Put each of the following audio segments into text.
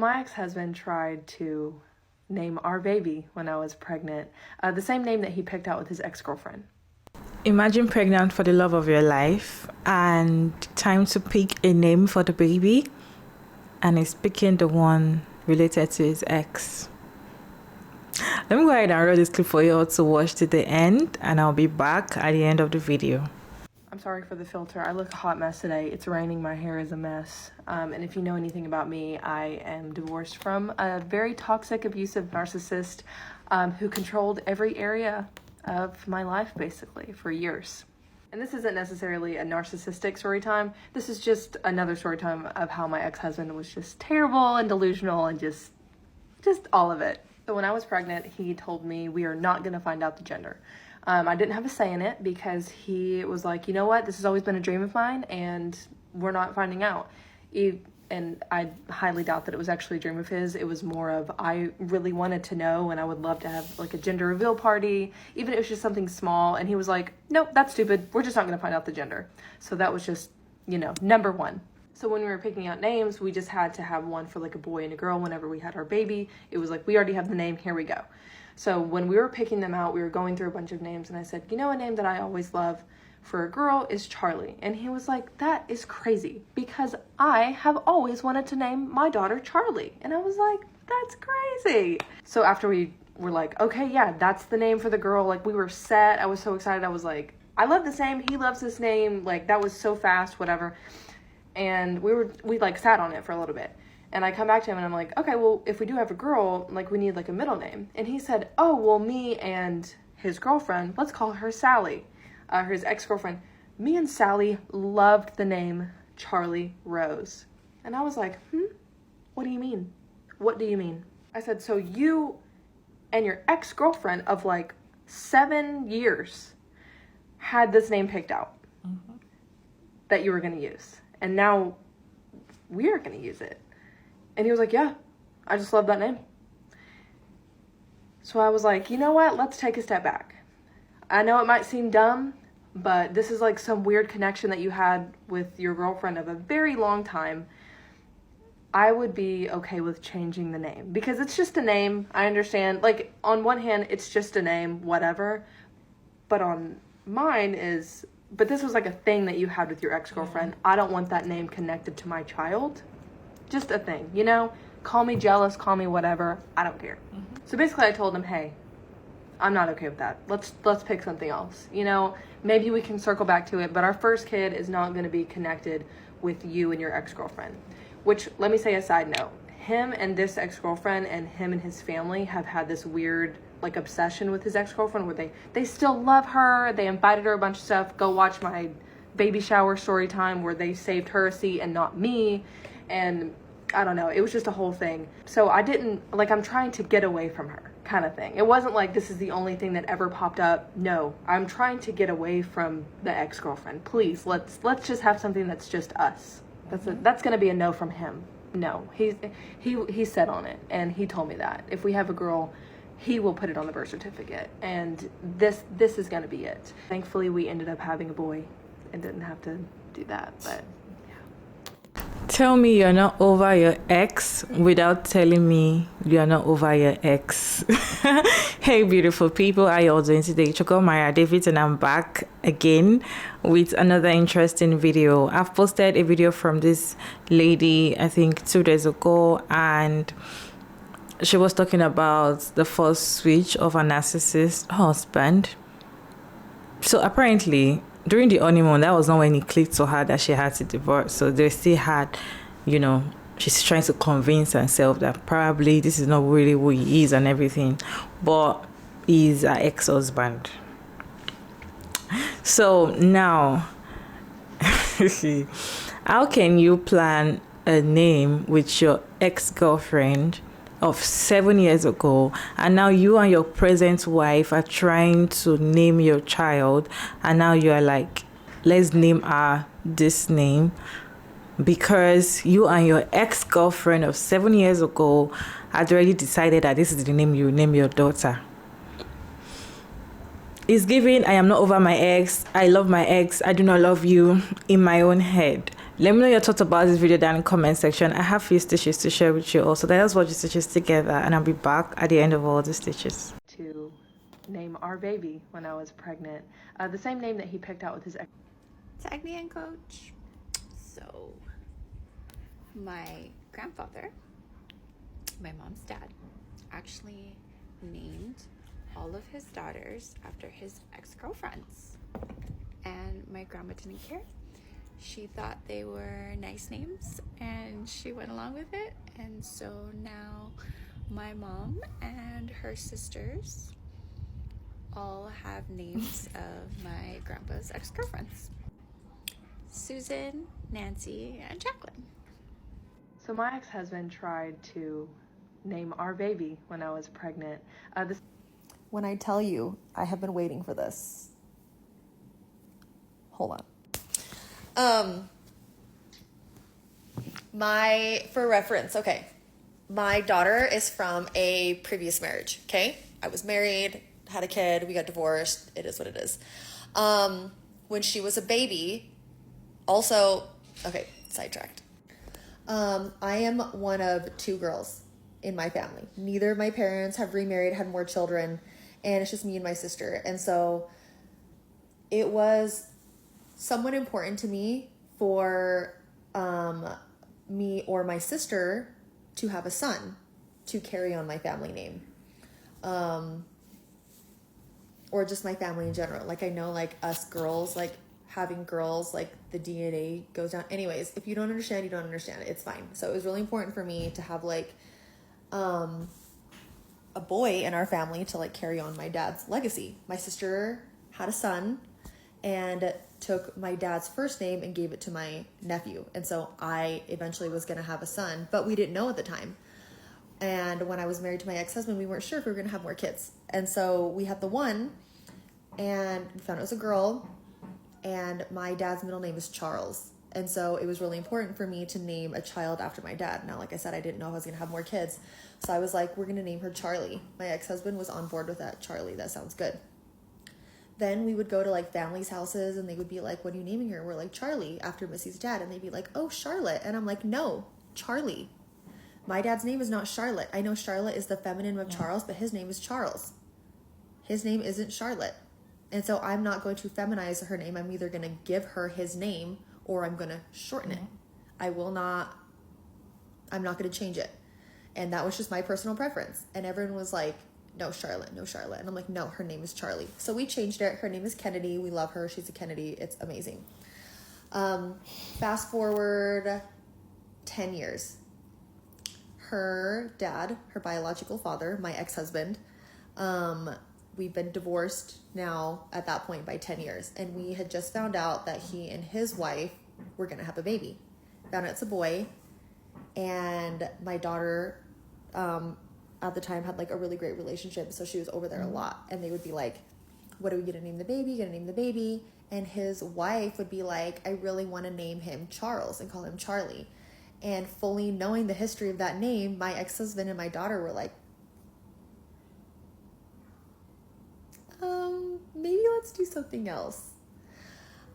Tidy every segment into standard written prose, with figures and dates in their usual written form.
My ex-husband tried to name our baby when I was pregnant, the same name that he picked out with his ex-girlfriend. Imagine pregnant for the love of your life and time to pick a name for the baby, and he's picking the one related to his ex. Let me go ahead and roll this clip for you all to watch to the end, and I'll be back at the end of the video. I'm sorry for the filter. I look a hot mess today. It's raining. My hair is a mess. And if you know anything about me, I am divorced from a very toxic, abusive narcissist who controlled every area of my life, basically, for years. And this isn't necessarily a narcissistic story time. This is just another story time of how my ex-husband was just terrible and delusional and just all of it. So when I was pregnant, he told me we are not going to find out the gender. I didn't have a say in it because he was like, you know what, this has always been a dream of mine and we're not finding out. And I highly doubt that it was actually a dream of his. It was more of, I really wanted to know and I would love to have like a gender reveal party, even if it was just something small. And he was like, nope, that's stupid. We're just not going to find out the gender. So that was just, number one. So when we were picking out names, we just had to have one for like a boy and a girl whenever we had our baby. It was like, we already have the name, here we go. So when we were picking them out, we were going through a bunch of names and I said, a name that I always love for a girl is Charlie. And he was like, that is crazy because I have always wanted to name my daughter Charlie. And I was like, that's crazy. So after we were like, okay, yeah, that's the name for the girl. Like we were set. I was so excited. I was like, I love this name. He loves this name. Like that was so fast, whatever. And we like sat on it for a little bit. And I come back to him and I'm like, okay, well, if we do have a girl, like we need like a middle name. And he said, oh, well, me and his girlfriend, let's call her Sally, his ex-girlfriend. Me and Sally loved the name Charlie Rose. And I was like, what do you mean? What do you mean? I said, so you and your ex-girlfriend of like 7 years had this name picked out that you were going to use. And now we are going to use it. And he was like, yeah, I just love that name. So I was like, you know what? Let's take a step back. I know it might seem dumb, but this is like some weird connection that you had with your girlfriend of a very long time. I would be okay with changing the name because it's just a name. I understand. Like on one hand, it's just a name, whatever. But on mine is, but this was like a thing that you had with your ex-girlfriend. I don't want that name connected to my child. Just a thing, call me jealous, call me whatever. I don't care. So basically I told him, hey, I'm not okay with that. Let's pick something else. Maybe we can circle back to it, but our first kid is not going to be connected with you and your ex-girlfriend, which let me say a side note, him and this ex-girlfriend and him and his family have had this weird like obsession with his ex-girlfriend where they still love her. They invited her a bunch of stuff. Go watch my baby shower story time where they saved her a seat and not me. And I don't know, it was just a whole thing. So I'm trying to get away from her kind of thing. It wasn't like this is the only thing that ever popped up. No, I'm trying to get away from the ex-girlfriend. Please, let's just have something that's just us. That's going to be a no from him. No, he's set on it. And he told me that if we have a girl, he will put it on the birth certificate. And this is going to be it. Thankfully, we ended up having a boy and didn't have to do that, but Tell me you're not over your ex without telling me you're not over your ex. Hey, beautiful people. How you all doing today? Choko Maya David, and I'm back again with another interesting video. I've posted a video from this lady, I think 2 days ago, and she was talking about the first switch of a narcissist husband. So apparently, during the honeymoon, that was not when it clicked to her that she had to divorce. So they still had, she's trying to convince herself that probably this is not really who he is and everything. But he's her ex-husband. So now, how can you plan a name with your ex-girlfriend of 7 years ago, and now you and your present wife are trying to name your child, and now you are like, let's name her this name because you and your ex-girlfriend of 7 years ago had already decided that this is the name you name your daughter? It's giving, I am not over my ex, I love my ex, I do not love you in my own head. Let me know your thoughts about this video down in the comment section. I have few stitches to share with you also. Let us watch the stitches together and I'll be back at the end of all the stitches. To name our baby when I was pregnant. The same name that he picked out with his ex. Tag me in, coach. So, my grandfather, my mom's dad, actually named all of his daughters after his ex-girlfriends. And my grandma didn't care. She thought they were nice names and she went along with it. And so now my mom and her sisters all have names of my grandpa's ex-girlfriends. Susan, Nancy, and Jacqueline. So my ex-husband tried to name our baby when I was pregnant. When I tell you, I have been waiting for this. Hold on. For reference, okay. My daughter is from a previous marriage, okay? I was married, had a kid, we got divorced. It is what it is. When she was a baby, also, okay, sidetracked. I am one of two girls in my family. Neither of my parents have remarried, had more children, and it's just me and my sister. And so it was somewhat important to me for me or my sister to have a son to carry on my family name. Or just my family in general. Like, I know, like, us girls, like, having girls, like, the DNA goes down. Anyways, if you don't understand, you don't understand. It's fine. So it was really important for me to have, like, a boy in our family to, like, carry on my dad's legacy. My sister had a son and took my dad's first name and gave it to my nephew. And so I eventually was going to have a son, but we didn't know at the time. And when I was married to my ex-husband, we weren't sure if we were going to have more kids. And so we had the one, and we found it was a girl, and my dad's middle name is Charles. And so it was really important for me to name a child after my dad. Now, like I said, I didn't know if I was going to have more kids. So I was like, we're going to name her Charlie. My ex-husband was on board with that. Charlie, that sounds good. Then we would go to, like, families' houses, and they would be like, what are you naming her? We're like, Charlie, after Missy's dad. And they'd be like, oh, Charlotte. And I'm like, no, Charlie. My dad's name is not Charlotte. I know Charlotte is the feminine of Charles, but his name is Charles. His name isn't Charlotte. And so I'm not going to feminize her name. I'm either going to give her his name or I'm going to shorten it. I'm not going to change it. And that was just my personal preference. And everyone was like, no, Charlotte, no, Charlotte. And I'm like, no, her name is Charlie. So we changed it. Her name is Kennedy. We love her. She's a Kennedy. It's amazing. Fast forward 10 years. Her dad, her biological father, my ex-husband, we've been divorced now at that point by 10 years. And we had just found out that he and his wife were going to have a baby. Found out it's a boy. And my daughter, at the time, had, like, a really great relationship. So she was over there a lot. And they would be like, what are we going to name the baby? Going to name the baby? And his wife would be like, I really want to name him Charles and call him Charlie. And fully knowing the history of that name, my ex-husband and my daughter were like, maybe let's do something else.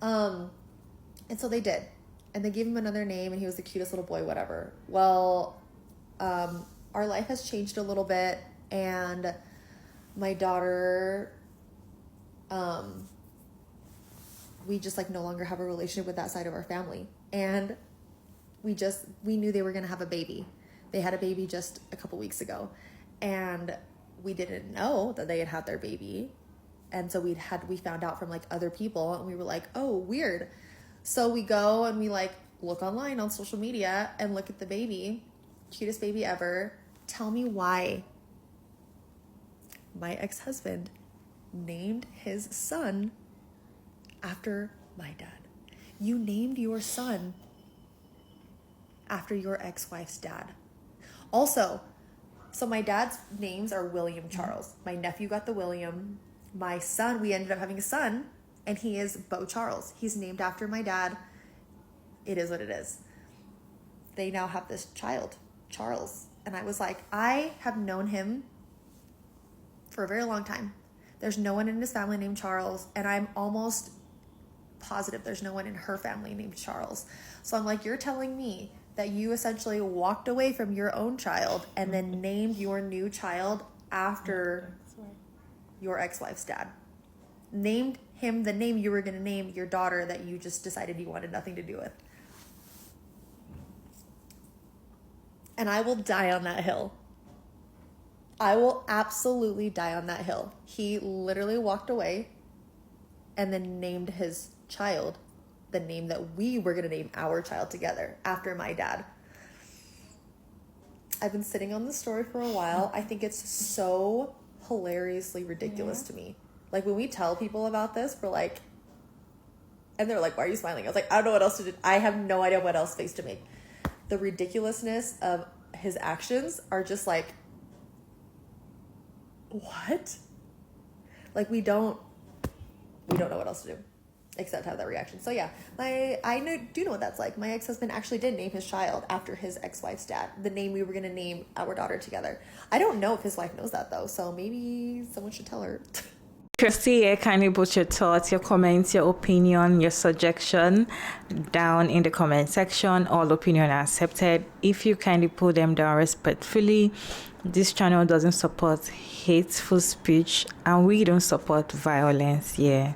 And so they did. And they gave him another name, and he was the cutest little boy, whatever. Well, our life has changed a little bit, and my daughter, we just, like, no longer have a relationship with that side of our family. And we knew they were going to have a baby. They had a baby just a couple weeks ago, and we didn't know that they had had their baby. And so we found out from, like, other people, and we were like, oh, weird. So we go and we, like, look online on social media and look at the baby, cutest baby ever. Tell me why my ex-husband named his son after my dad. You named your son after your ex-wife's dad. Also, so my dad's names are William Charles. My nephew got the William. My son, we ended up having a son, and he is Beau Charles. He's named after my dad. It is what it is. They now have this child, Charles. And I was like, I have known him for a very long time. There's no one in his family named Charles, and I'm almost positive there's no one in her family named Charles. So I'm like, you're telling me that you essentially walked away from your own child and then named your new child after your ex-wife's dad. Named him the name you were going to name your daughter that you just decided you wanted nothing to do with. And I will die on that hill. I will absolutely die on that hill. He literally walked away and then named his child the name that we were going to name our child together after my dad. I've been sitting on this story for a while. I think it's so hilariously ridiculous to me. Like, when we tell people about this, we're like, and they're like, why are you smiling? I was like, I don't know what else to do. I have no idea what else face to make. The ridiculousness of his actions are just like, what? Like, we don't know what else to do except have that reaction. So yeah, do know what that's like. My ex-husband actually did name his child after his ex-wife's dad, the name we were going to name our daughter together. I don't know if his wife knows that though, so maybe someone should tell her. Christy, kindly put your thoughts, your comments, your opinion, your suggestion down in the comment section. All opinion are accepted. If you kindly put them down respectfully. This channel doesn't support hateful speech and we don't support violence. Yeah,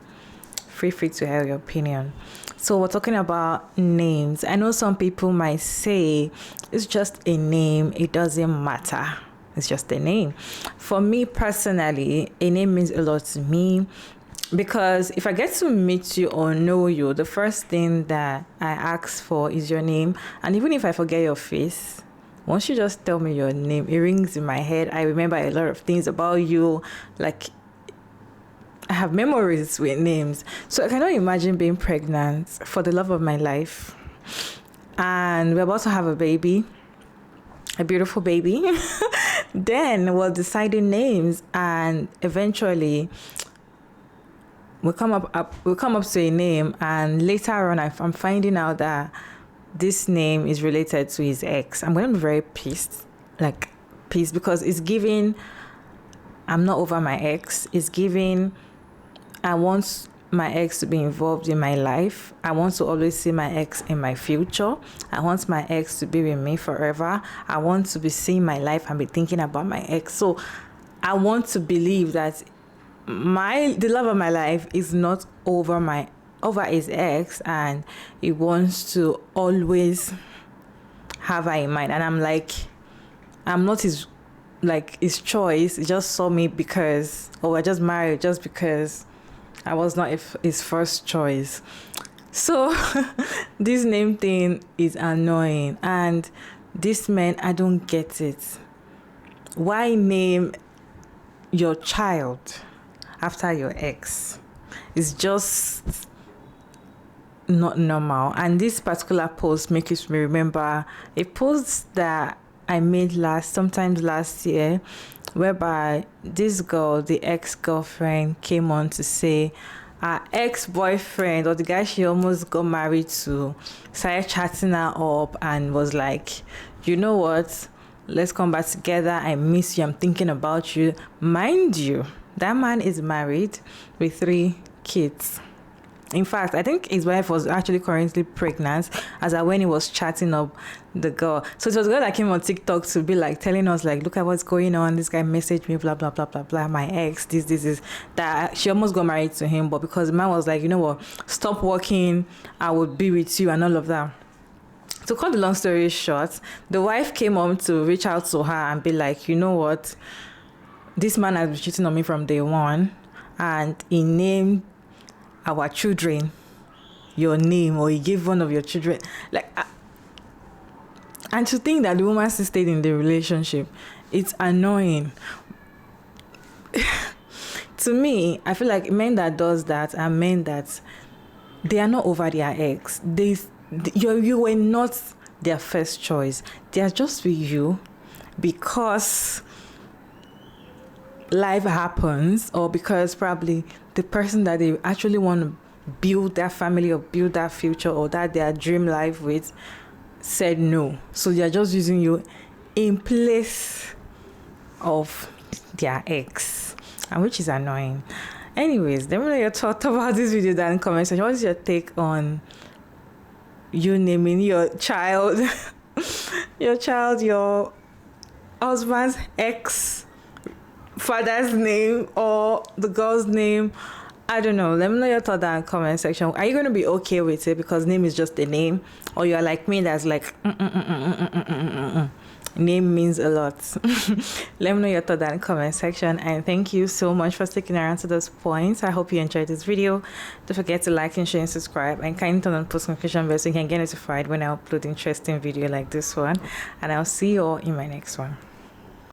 feel free to have your opinion. So we're talking about names. I know some people might say it's just a name, it doesn't matter. It's just a name. For me personally, a name means a lot to me because if I get to meet you or know you, the first thing that I ask for is your name. And even if I forget your face, once you just tell me your name, it rings in my head. I remember a lot of things about you. Like, I have memories with names. So I cannot imagine being pregnant for the love of my life. And we're about to have a baby. A beautiful baby. Then we're deciding names, and eventually we'll come up to a name, and later on I'm finding out that this name is related to his ex. I'm going to be very pissed because it's giving I'm not over my ex. It's giving I want my ex to be involved in my life. I want to always see my ex in my future. I want my ex to be with me forever. I want to be seeing my life and be thinking about my ex. So I want to believe that the love of my life is not over his ex, and he wants to always have her in mind. And I'm like, I'm not his choice. He just saw me because, I just married just because I was not his first choice. So this name thing is annoying, and this man, I don't get it. Why name your child after your ex? It's just not normal. And this particular post makes me remember a post that I made sometime last year, whereby this girl, the ex-girlfriend, came on to say her ex-boyfriend, or the guy she almost got married to, started chatting her up and was like, you know what, let's come back together, I miss you, I'm thinking about you. Mind you, that man is married with 3 kids. In fact, I think his wife was actually currently pregnant as when he was chatting up the girl. So it was a girl that came on TikTok to be like telling us like, look at what's going on. This guy messaged me, blah, blah, blah, blah, blah. My ex, this is that. She almost got married to him. But because the man was like, you know what, stop working, I would be with you and all of that. To cut the long story short, the wife came on to reach out to her and be like, you know what, this man has been cheating on me from day one. And he named our children your name, or he gave one of your children and to think that the woman still stayed in the relationship, it's annoying. To me, I feel like men that does that are men that they are not over their ex. You were not their first choice. They are just with you because life happens, or because probably the person that they actually want to build that family or build that future or that their dream life with said no. So they are just using you in place of their ex, and which is annoying. Anyways, let me know your thoughts about this video down in the comment section. What is your take on you naming your child your husband's ex father's name or the girl's name? I don't know. Let me know your thoughts down in the comment section. Are you going to be okay with it because name is just a name, or you're like me that's like name means a lot? Let me know your thoughts down in the comment section, and thank you so much for sticking around to those points. I hope you enjoyed this video. Don't forget to like and share and subscribe, and kindly turn on post notification bell so you can get notified when I upload interesting video like this one, and I'll see you all in my next one.